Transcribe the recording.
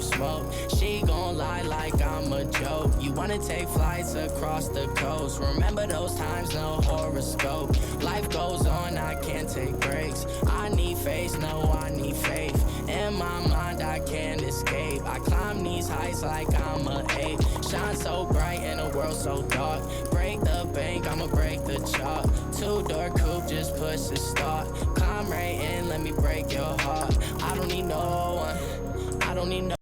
smoke. She gon' lie like I'm a joke. You wanna take flights across the coast. Remember those times, no horoscope. Life goes on, I can't take breaks. I need faith, no, I need faith. In my mind, I can't escape. I climb these heights like I'm a ape. Shine so bright in a world so dark. Break the bank, I'ma break the chalk. Two-door coupe, just push the start. Climb right in, let me break your heart.